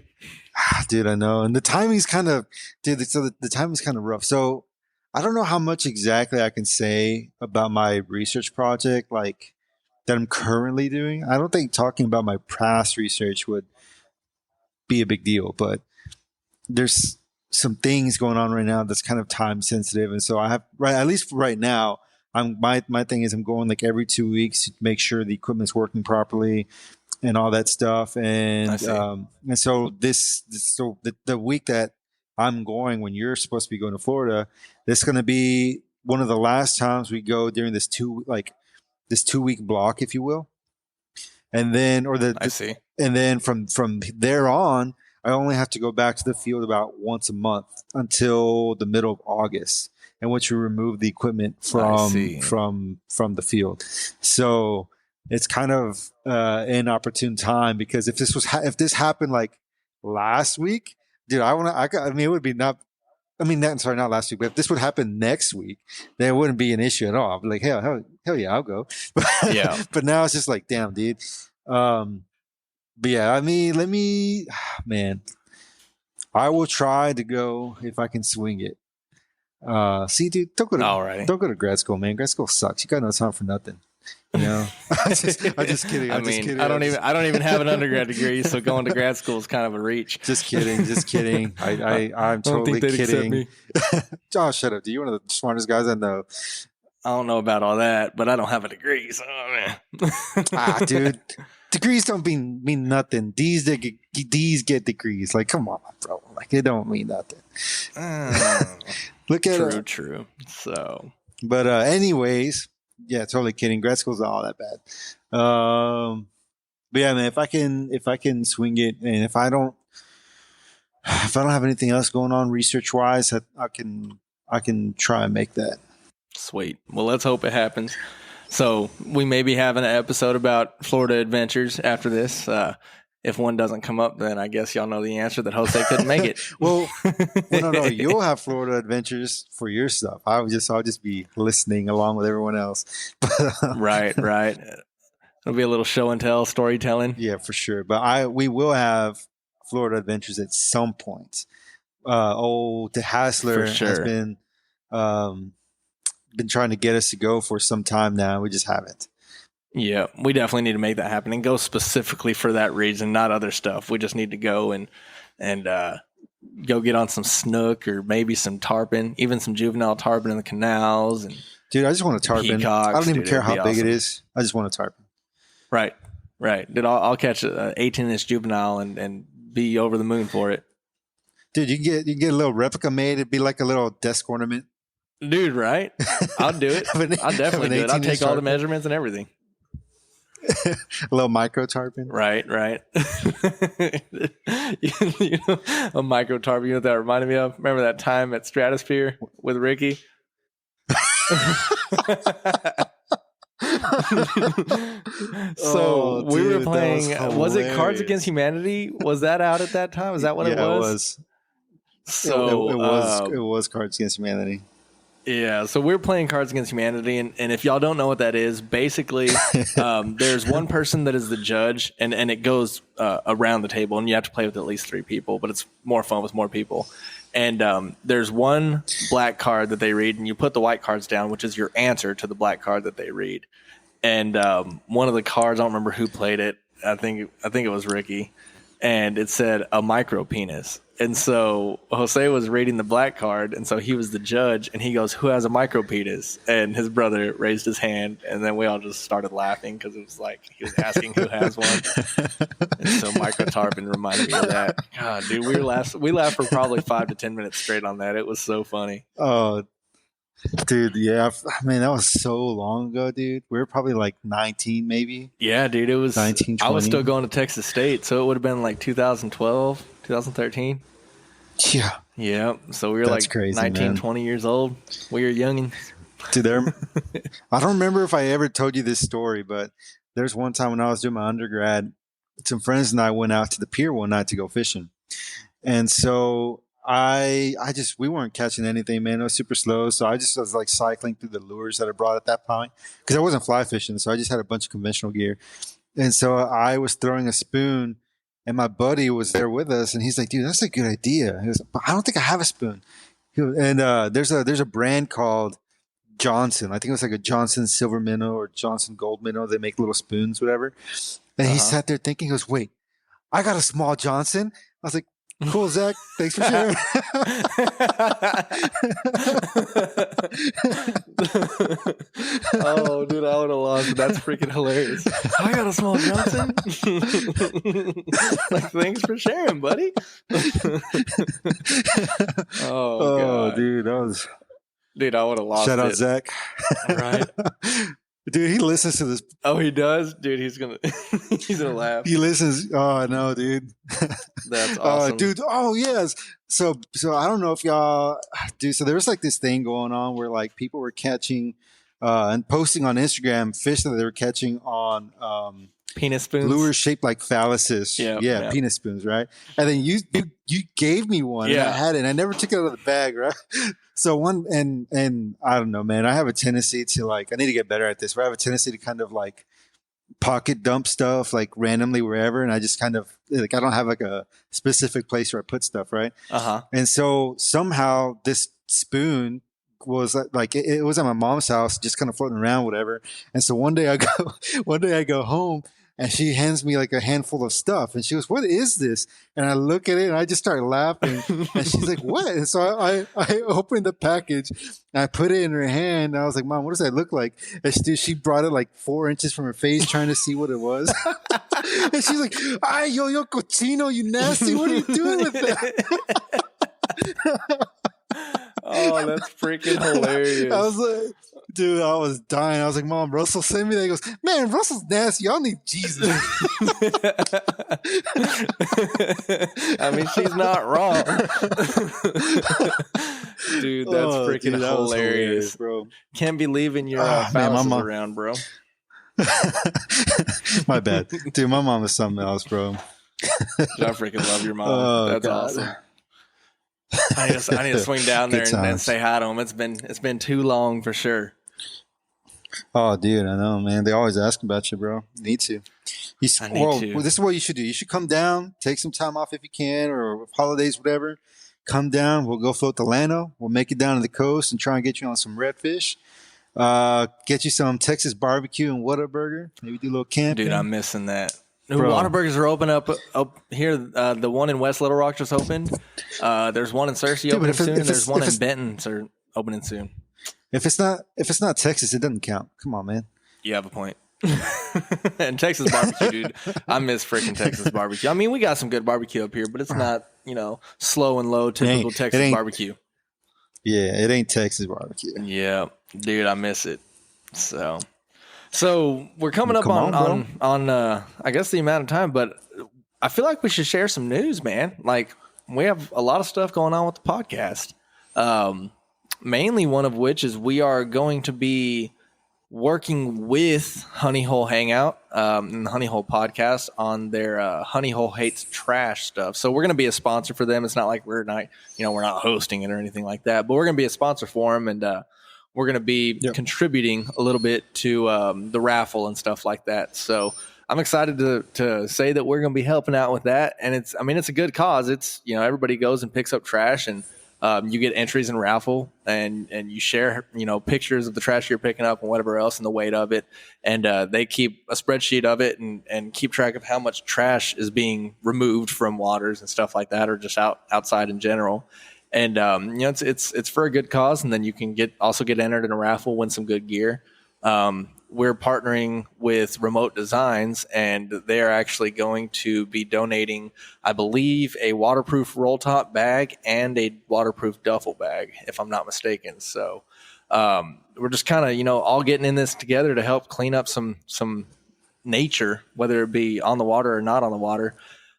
Speaker 3: Dude, I know. And the timing's kind of, so the timing's kind of rough. So I don't know how much exactly I can say about my research project, like that I'm currently doing. I don't think talking about my past research would be a big deal, but there's some things going on right now that's kind of time sensitive, and so I have at least right now, my thing is I'm going like every 2 weeks to make sure the equipment's working properly and all that stuff, and so the week that I'm going, when you're supposed to be going to Florida, this is going to be one of the last times we go during this 2 week block, if you will. And then, and then from there on, I only have to go back to the field about once a month until the middle of August, in which we remove the equipment from the field. So it's kind of an opportune time, because if this happened like last week, dude, I mean, it would be not. I mean, sorry, not last week, but if this would happen next week, then it wouldn't be an issue at all. I'd be like, hell yeah, I'll go.
Speaker 2: Yeah.
Speaker 3: But now it's just like, damn, dude. But yeah, I mean, man, I will try to go if I can swing it. See, dude, don't go to grad school, man. Grad school sucks. You got no time for nothing. You know, I'm just kidding.
Speaker 2: I don't even have an undergrad degree, so going to grad school is kind of a reach.
Speaker 3: Just kidding. I'm totally kidding. Oh, shut up. You're one of the smartest guys I know.
Speaker 2: I don't know about all that, but I don't have a degree, so man.
Speaker 3: Dude, degrees don't mean nothing. These get degrees. Like, come on, bro. Like, it don't mean nothing. Look at
Speaker 2: true. So,
Speaker 3: but anyways. Yeah, totally kidding. Grad school's not all that bad. But yeah, man, if I can swing it, and if I don't have anything else going on research wise, I can try and make that.
Speaker 2: Sweet. Well, let's hope it happens. So we may be having an episode about Florida adventures after this. If one doesn't come up, then I guess y'all know the answer, that Jose couldn't make it.
Speaker 3: well, no. You'll have Florida adventures for your stuff. I'll just be listening along with everyone else.
Speaker 2: Right. It'll be a little show and tell, storytelling.
Speaker 3: Yeah, for sure. But we will have Florida adventures at some point. The Hassler has been trying to get us to go for some time now. We just haven't.
Speaker 2: Yeah, we definitely need to make that happen and go specifically for that reason, not other stuff. We just need to go and go get on some snook or maybe some tarpon, even some juvenile tarpon in the canals. And
Speaker 3: dude, I just want a tarpon.
Speaker 2: Peacocks,
Speaker 3: I don't even care how big it is. I just want a tarpon.
Speaker 2: Right. Dude, I'll catch an 18-inch juvenile and be over the moon for it.
Speaker 3: Dude, you can get a little replica made. It'd be like a little desk ornament.
Speaker 2: Dude, right? I'll do it. I'll definitely do it. I'll take all the measurements and everything.
Speaker 3: A little micro tarpon.
Speaker 2: Right. A micro tarpon. You know what that reminded me of? Remember that time at Stratosphere with Ricky? We were playing, was it Cards Against Humanity? Was that out at that time? Is that what it was?
Speaker 3: Yeah, it was. So it was Cards Against Humanity.
Speaker 2: Yeah, so we're playing Cards Against Humanity, and if y'all don't know what that is, basically there's one person that is the judge, and it goes around the table, and you have to play with at least 3 people, but it's more fun with more people. And there's one black card that they read, and you put the white cards down, which is your answer to the black card that they read. And one of the cards, I don't remember who played it. I think it was Ricky, and it said a micro penis. And so Jose was reading the black card, and so he was the judge, and he goes, "Who has a micro penis?" And his brother raised his hand, and then we all just started laughing because it was like he was asking who has one. And so micro tarpon reminded me of that. God, dude, we laughed for probably 5 to 10 minutes straight on that. It was so funny.
Speaker 3: Oh, dude, yeah. I mean, that was so long ago, dude. We were probably like 19, maybe.
Speaker 2: Yeah, dude, it was
Speaker 3: 19, 20.
Speaker 2: I was still going to Texas State, so it would have been like 2012, 2013. Yeah. So we were
Speaker 3: That's
Speaker 2: like
Speaker 3: crazy,
Speaker 2: 19,
Speaker 3: man.
Speaker 2: 20 years old. We were youngins.
Speaker 3: Dude, I don't remember if I ever told you this story, but there's one time when I was doing my undergrad, some friends and I went out to the pier one night to go fishing. And so we weren't catching anything, man. It was super slow. So I just was like cycling through the lures that I brought at that point because I wasn't fly fishing. So I just had a bunch of conventional gear. And so I was throwing a spoon, and my buddy was there with us, and he's like, "Dude, that's a good idea." He was, "But I don't think I have a spoon." And there's a brand called Johnson. I think it was like a Johnson Silver Minnow or Johnson Gold Minnow. They make little spoons, whatever. And he sat there thinking, he goes, "Wait, I got a small Johnson." I was like, "Cool, Zach. Thanks for sharing."
Speaker 2: Oh, dude, I would have lost it. That's freaking hilarious. I got a small Johnson. Like, thanks for sharing, buddy. Oh, God.
Speaker 3: Dude, that was.
Speaker 2: Dude, I would have lost it.
Speaker 3: Shout out, Zach.
Speaker 2: Right.
Speaker 3: Dude, he listens to this.
Speaker 2: Oh, he does? Dude, he's gonna laugh.
Speaker 3: He listens. Oh, no, dude.
Speaker 2: That's awesome.
Speaker 3: Dude, oh, yes. So I don't know if y'all do. So there was like this thing going on where like people were catching and posting on Instagram fish that they were catching on
Speaker 2: penis spoons,
Speaker 3: lures shaped like phalluses. Yeah, penis spoons, right? And then you gave me one, and I had it, and I never took it out of the bag, right? So and I don't know, man. I have a tendency to I need to get better at this, but I have a tendency to kind of pocket dump stuff randomly wherever, and I just kind of I don't have a specific place where I put stuff, right? And so somehow this spoon was it was at my mom's house, just kind of floating around, whatever. And so one day I go home, and she hands me a handful of stuff, and she goes, "What is this?" And I look at it, and I just start laughing. And she's like, "What?" And so I opened the package, and I put it in her hand. And I was like, "Mom, what does that look like?" And she brought it 4 inches from her face, trying to see what it was. And she's like, "Ay, yo cochino, you nasty! What are you doing with that?"
Speaker 2: Oh, that's freaking hilarious.
Speaker 3: I was like, dude, I was dying. I was like, "Mom, Russell sent me that." He goes, "Man, Russell's nasty. Y'all need Jesus."
Speaker 2: I mean, she's not wrong. Dude, that's freaking hilarious,
Speaker 3: bro.
Speaker 2: Can't be leaving your phalluses around, bro.
Speaker 3: My bad. Dude, my mom is something else, bro.
Speaker 2: I freaking love your mom. That's awesome. I need to swing down there and say hi to them. It's been too long for sure.
Speaker 3: Oh, dude, I know, man. They always ask about you, bro. You need to. Well, this is what you should do. You should come down, take some time off if you can, or holidays, whatever. Come down. We'll go float the Llano. We'll make it down to the coast and try and get you on some redfish. Get you some Texas barbecue and Whataburger. Maybe do a little camping.
Speaker 2: Dude, I'm missing that. Whataburgers are open up here. The one in West Little Rock just opened. There's one in Searcy opening soon. There's one in Benton opening soon. If it's
Speaker 3: not Texas, it doesn't count. Come on, man.
Speaker 2: You have a point. And Texas barbecue, dude. I miss freaking Texas barbecue. I mean, we got some good barbecue up here, but it's not, slow and low, typical Texas barbecue.
Speaker 3: Yeah, it ain't Texas barbecue.
Speaker 2: Yeah, dude, I miss it. So we're coming up on I guess the amount of time, but I feel like we should share some news, man. We have a lot of stuff going on with the podcast. Mainly one of which is we are going to be working with Honey Hole Hangout and the Honey Hole podcast on their Honey Hole Hates Trash stuff. So we're going to be a sponsor for them. It's not like we're not hosting it or anything like that, but we're going to be a sponsor for them, and we're going to be contributing a little bit to the raffle and stuff like that. So I'm excited to say that we're going to be helping out with that. And it's a good cause. It's, everybody goes and picks up trash, and you get entries in raffle, and you share, pictures of the trash you're picking up and whatever else and the weight of it. And they keep a spreadsheet of it and keep track of how much trash is being removed from waters and stuff like that, or just outside in general. And it's for a good cause, and then you can also get entered in a raffle, win some good gear. We're partnering with Remote Designs, and they're actually going to be donating, I believe, a waterproof roll top bag and a waterproof duffel bag, if I'm not mistaken. So we're just kind of all getting in this together to help clean up some nature, whether it be on the water or not on the water.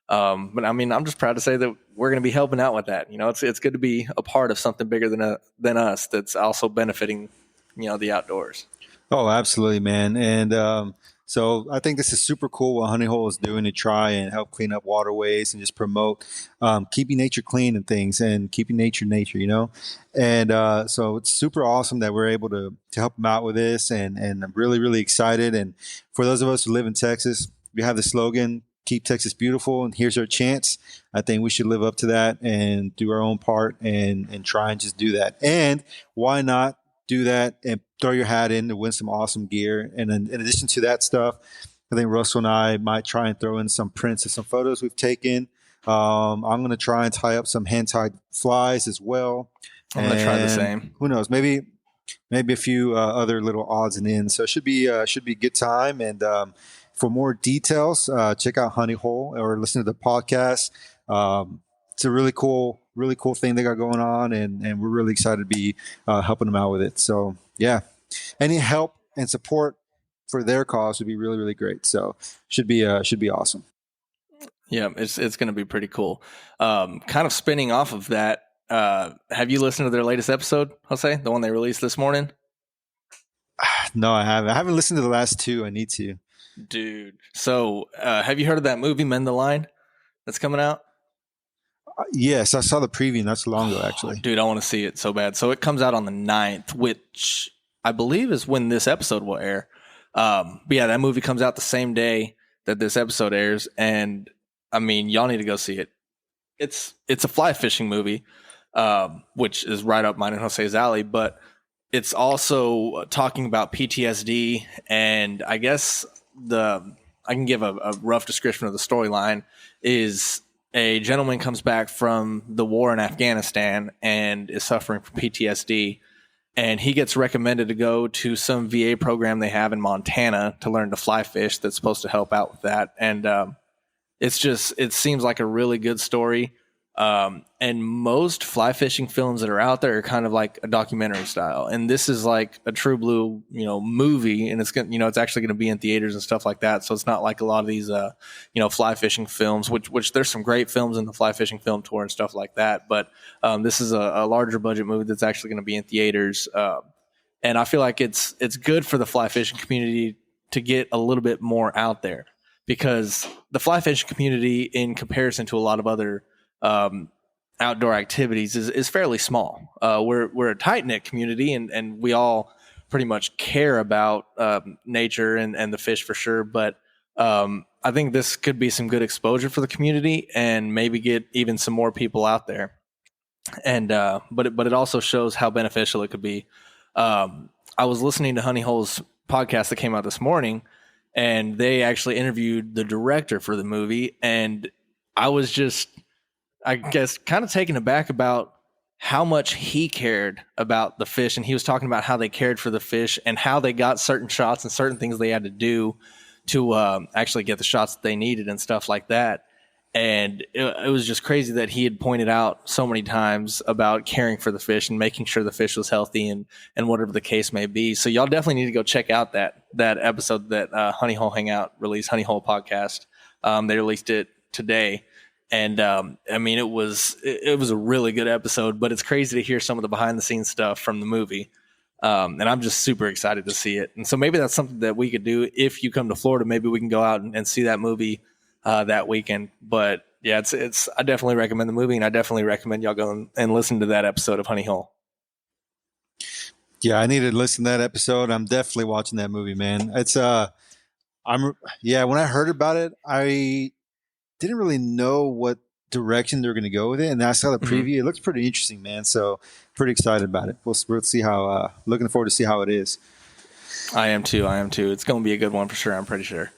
Speaker 2: But I mean, I'm just proud to say that we're going to be helping out with that. It's good to be a part of something bigger than us that's also benefiting, the outdoors.
Speaker 3: Oh, absolutely, man. And so I think this is super cool what Honey Hole is doing to try and help clean up waterways and just promote keeping nature clean and things, and keeping nature, And so it's super awesome that we're able to help them out with this, and I'm really, really excited. And for those of us who live in Texas, we have the slogan, "Keep Texas Beautiful," and here's our chance. I think we should live up to that and do our own part and try and just do that. And why not do that and throw your hat in to win some awesome gear? And in addition to that stuff, I think Russell and I might try and throw in some prints of some photos we've taken. I'm going to try and tie up some hand-tied flies as well.
Speaker 2: I'm going to try the same.
Speaker 3: Who knows? Maybe a few other little odds and ends. So it should be a good time. And for more details, check out Honey Hole or listen to the podcast. It's a really cool thing they got going on, and we're really excited to be helping them out with it. So yeah, any help and support for their cause would be really, really great. So should be awesome.
Speaker 2: Yeah, it's going to be pretty cool. Kind of spinning off of that, have you listened to their latest episode, Jose? The one they released this morning?
Speaker 3: No, I haven't. I haven't listened to the last two. I need to.
Speaker 2: Dude. So, have you heard of that movie Mend the Line that's coming out?
Speaker 3: Yes, I saw the preview not so long ago, actually.
Speaker 2: Dude, I want to see it so bad. So it comes out on the 9th, which I believe is when this episode will air. But yeah, that movie comes out the same day that this episode airs. And I mean, y'all need to go see it. It's a fly fishing movie, which is right up mine and Jose's alley, but it's also talking about PTSD. And I guess I can give a rough description of the storyline is a gentleman comes back from the war in Afghanistan and is suffering from PTSD. And he gets recommended to go to some VA program they have in Montana to learn to fly fish that's supposed to help out with that. And it seems like a really good story. And most fly fishing films that are out there are kind of like a documentary style. And this is like a true blue, movie. And it's going to, it's actually going to be in theaters and stuff like that. So it's not like a lot of these, fly fishing films, which there's some great films in the fly fishing film tour and stuff like that. But, this is a larger budget movie that's actually going to be in theaters. And I feel like it's good for the fly fishing community to get a little bit more out there, because the fly fishing community, in comparison to a lot of other outdoor activities, is fairly small. We're a tight knit community, and we all pretty much care about nature and the fish for sure. But I think this could be some good exposure for the community and maybe get even some more people out there. And but it also shows how beneficial it could be. I was listening to Honey Hole's podcast that came out this morning, and they actually interviewed the director for the movie, and I was just, I guess, kind of taken aback about how much he cared about the fish. And he was talking about how they cared for the fish and how they got certain shots and certain things they had to do to actually get the shots that they needed and stuff like that. And it was just crazy that he had pointed out so many times about caring for the fish and making sure the fish was healthy and whatever the case may be. So y'all definitely need to go check out that episode that Honey Hole Hangout released, Honey Hole Podcast. They released it today. And I mean, it was a really good episode, but it's crazy to hear some of the behind the scenes stuff from the movie. And I'm just super excited to see it. And so maybe that's something that we could do if you come to Florida. Maybe we can go out and see that movie that weekend. But yeah, it's I definitely recommend the movie, and I definitely recommend y'all go and listen to that episode of Honey Hole.
Speaker 3: Yeah, I need to listen to that episode. I'm definitely watching that movie, man. It's when I heard about it, I didn't really know what direction they're going to go with it, and I saw the preview. Mm-hmm. It looks pretty interesting, man. So pretty excited about it. We'll see how. Looking forward to see how it is.
Speaker 2: I am too. It's going to be a good one for sure. I'm pretty sure.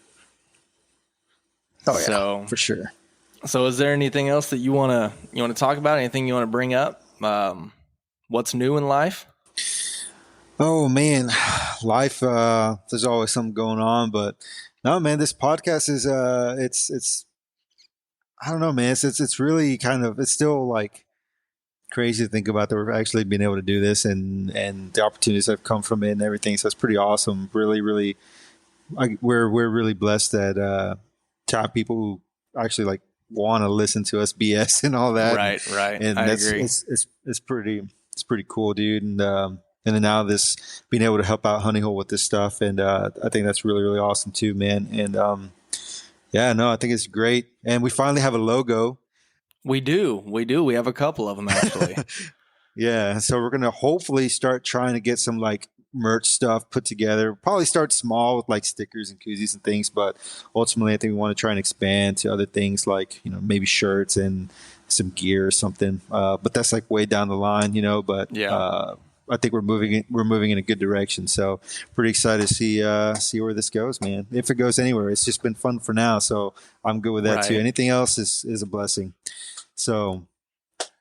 Speaker 3: Oh yeah, so, for sure.
Speaker 2: So, is there anything else that you want to talk about? Anything you want to bring up? What's new in life?
Speaker 3: Oh man, life. There's always something going on, but no, man. This podcast is it's. I don't know, man. It's really kind of, it's still like crazy to think about that we're actually being able to do this and the opportunities that have come from it and everything. So it's pretty awesome. Really, really, we're really blessed that to have people who actually like want to listen to us BS and all that.
Speaker 2: Right.
Speaker 3: And
Speaker 2: I agree.
Speaker 3: It's pretty cool, dude. And then now this being able to help out Honey Hole with this stuff, and I think that's really, really awesome too, man. And yeah, no, I think it's great. And we finally have a logo.
Speaker 2: We do. We have a couple of them, actually.
Speaker 3: Yeah. So we're going to hopefully start trying to get some like merch stuff put together. Probably start small with like stickers and koozies and things. But ultimately, I think we want to try and expand to other things like, maybe shirts and some gear or something. But that's like way down the line, But yeah. I think we're moving in a good direction. So pretty excited to see where this goes, man. If it goes anywhere, it's just been fun for now. So I'm good with that too. Anything else is a blessing. So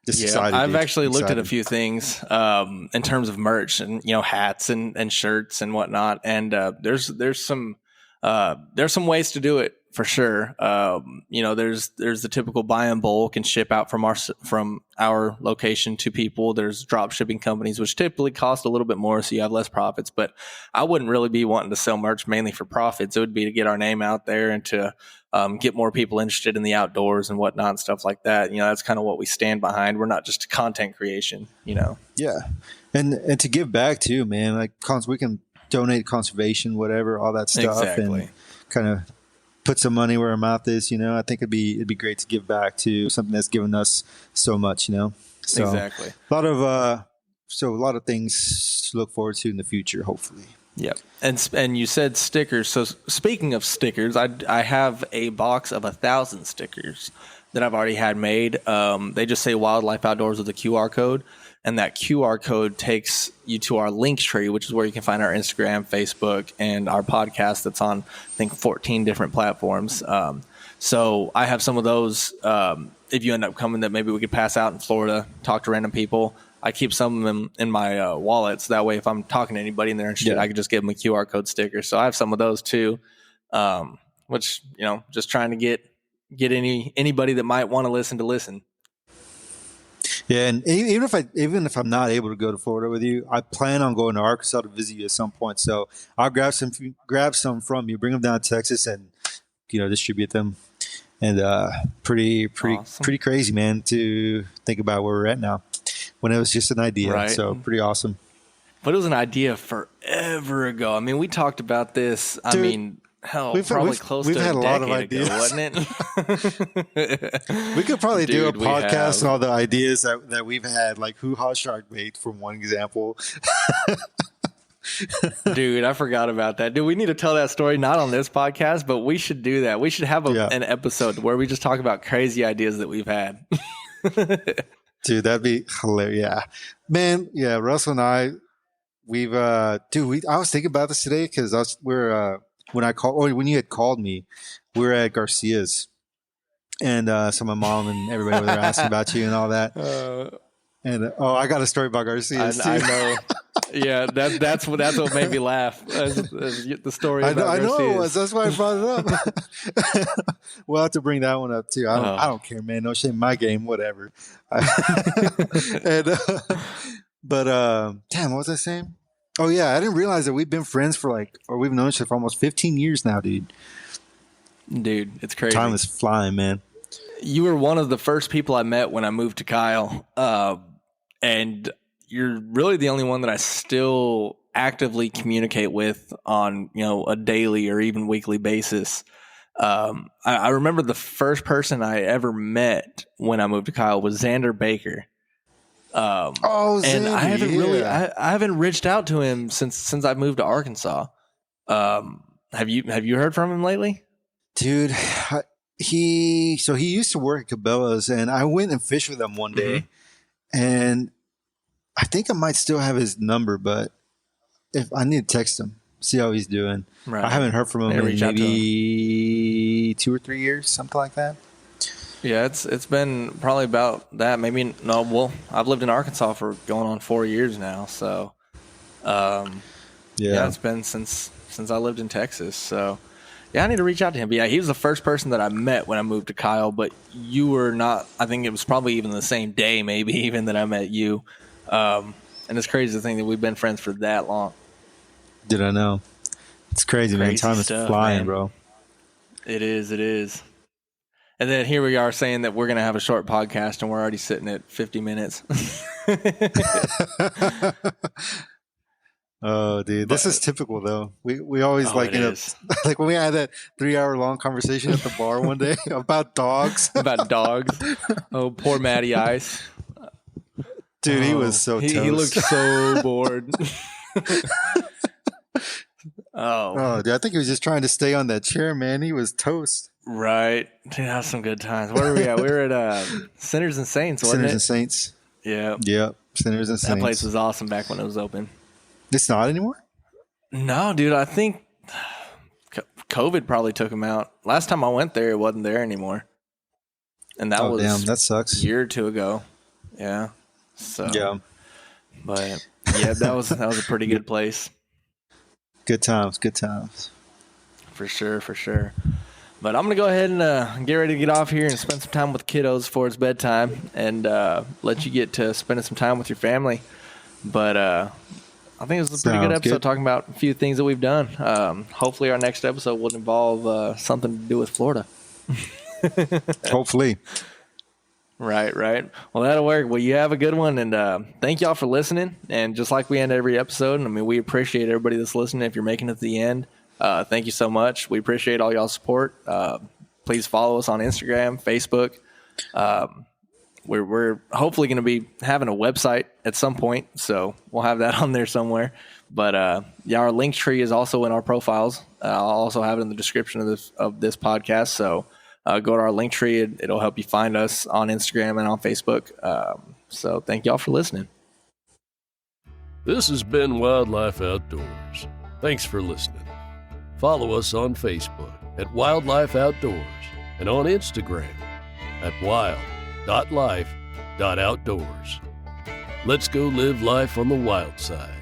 Speaker 3: just excited.
Speaker 2: I've actually looked at a few things in terms of merch and hats and shirts and whatnot. And there's some ways to do it. For sure. There's the typical buy in bulk and ship out from our location to people. There's drop shipping companies, which typically cost a little bit more, so you have less profits. But I wouldn't really be wanting to sell merch mainly for profits. It would be to get our name out there and to get more people interested in the outdoors and whatnot and stuff like that. That's kind of what we stand behind. We're not just content creation,
Speaker 3: Yeah. And to give back too, man, like we can donate conservation, whatever, all that stuff,
Speaker 2: Exactly.
Speaker 3: and kind of put some money where our mouth is. I think it'd be great to give back to something that's given us so much. So
Speaker 2: Exactly.
Speaker 3: a lot of things to look forward to in the future, hopefully.
Speaker 2: Yep. And you said stickers. So speaking of stickers, I have a box of 1,000 stickers that I've already had made. They just say Wildlife Outdoors with a QR code. And that QR code takes you to our link tree, which is where you can find our Instagram, Facebook, and our podcast that's on, I think, 14 different platforms. So I have some of those. If you end up coming, that maybe we could pass out in Florida, talk to random people. I keep some of them in my wallet, so that way if I'm talking to anybody and they're interested, I can just give them a QR code sticker. So I have some of those too, which, just trying to get anybody that might want to listen.
Speaker 3: Yeah, and even if I'm not able to go to Florida with you, I plan on going to Arkansas to visit you at some point. So I'll grab some from you, bring them down to Texas, and distribute them. And pretty crazy, man, to think about where we're at now. When it was just an idea, right. So pretty awesome.
Speaker 2: But it was an idea forever ago. I mean, we talked about this. Dude, I mean, probably close to a decade ago, wasn't it?
Speaker 3: We could probably do a podcast on all the ideas that we've had, like hoo-ha shark bait, for one example.
Speaker 2: Dude, I forgot about that. Dude, we need to tell that story, not on this podcast, but we should do that. We should have an episode where we just talk about crazy ideas that we've had.
Speaker 3: Dude, that'd be hilarious. Yeah, man. Yeah, Russell and I, I was thinking about this today because when you had called me, we were at Garcia's, and so my mom and everybody were asking about you and all that. I got a story about Garcia's too.
Speaker 2: I know. Yeah, that's what made me laugh. The story about
Speaker 3: I know
Speaker 2: Garcia's.
Speaker 3: it was. That's why I brought it up. We'll have to bring that one up too. I don't care, man. No shame in my game. Whatever. Damn, what was I saying? Oh yeah, I didn't realize that we've been friends we've known each other for almost 15 years now, dude.
Speaker 2: Dude, it's crazy.
Speaker 3: Time is flying, man.
Speaker 2: You were one of the first people I met when I moved to Kyle, and you're really the only one that I still actively communicate with on, a daily or even weekly basis. I remember the first person I ever met when I moved to Kyle was Xander Baker. And
Speaker 3: Xander,
Speaker 2: I haven't reached out to him since I moved to Arkansas. Have you heard from him lately?
Speaker 3: Dude, he used to work at Cabela's, and I went and fished with him one day, and I think I might still have his number, but if I need to text him, see how he's doing. Right. I haven't heard from him in maybe 2 or 3 years, something like that.
Speaker 2: Yeah, it's been probably about that. Maybe no. Well, I've lived in Arkansas for going on 4 years now, so it's been since I lived in Texas. So yeah, I need to reach out to him. But yeah, he was the first person that I met when I moved to Kyle. But you were not. I think it was probably even the same day, maybe even that I met you. And it's crazy to think that we've been friends for that long.
Speaker 3: Did I know? It's crazy, man. Time is flying, bro.
Speaker 2: It is. And then here we are saying that we're going to have a short podcast, and we're already sitting at 50 minutes.
Speaker 3: Oh, dude, this is typical though. We always like when we had that 3-hour long conversation at the bar one day about dogs.
Speaker 2: Oh, poor Matty Ice.
Speaker 3: Dude, he was so toast.
Speaker 2: He looked so bored.
Speaker 3: Dude, I think he was just trying to stay on that chair, man. He was toast.
Speaker 2: Right. Dude, that was some good times. Where were we at? We were at Sinners and Saints, wasn't it?
Speaker 3: Sinners and Saints.
Speaker 2: Yeah.
Speaker 3: Yep. Sinners and Saints.
Speaker 2: That place was awesome back when it was open.
Speaker 3: It's not anymore?
Speaker 2: No, dude. I think COVID probably took him out. Last time I went there, it wasn't there anymore. And that was
Speaker 3: damn, that sucks.
Speaker 2: A year or two ago. Yeah. So
Speaker 3: yeah.
Speaker 2: But yeah, that was a pretty good place.
Speaker 3: Good times.
Speaker 2: For sure. But I'm going to go ahead and get ready to get off here and spend some time with the kiddos before it's bedtime and let you get to spending some time with your family. But I think it was a pretty good episode talking about a few things that we've done. Hopefully our next episode will involve something to do with Florida.
Speaker 3: Hopefully.
Speaker 2: Right. Well, that'll work. Well, you have a good one, and thank y'all for listening. And just like we end every episode, I mean, we appreciate everybody that's listening. If you're making it to the end, thank you so much. We appreciate all y'all's support. Please follow us on Instagram, Facebook. We're hopefully going to be having a website at some point, so we'll have that on there somewhere. But yeah, our link tree is also in our profiles. I'll also have it in the description of this podcast. So go to our link tree. It'll help you find us on Instagram and on Facebook. So thank y'all for listening.
Speaker 1: This has been Wildlife Outdoors. Thanks for listening. Follow us on Facebook at Wildlife Outdoors and on Instagram at wild.life.outdoors. Let's go live life on the wild side.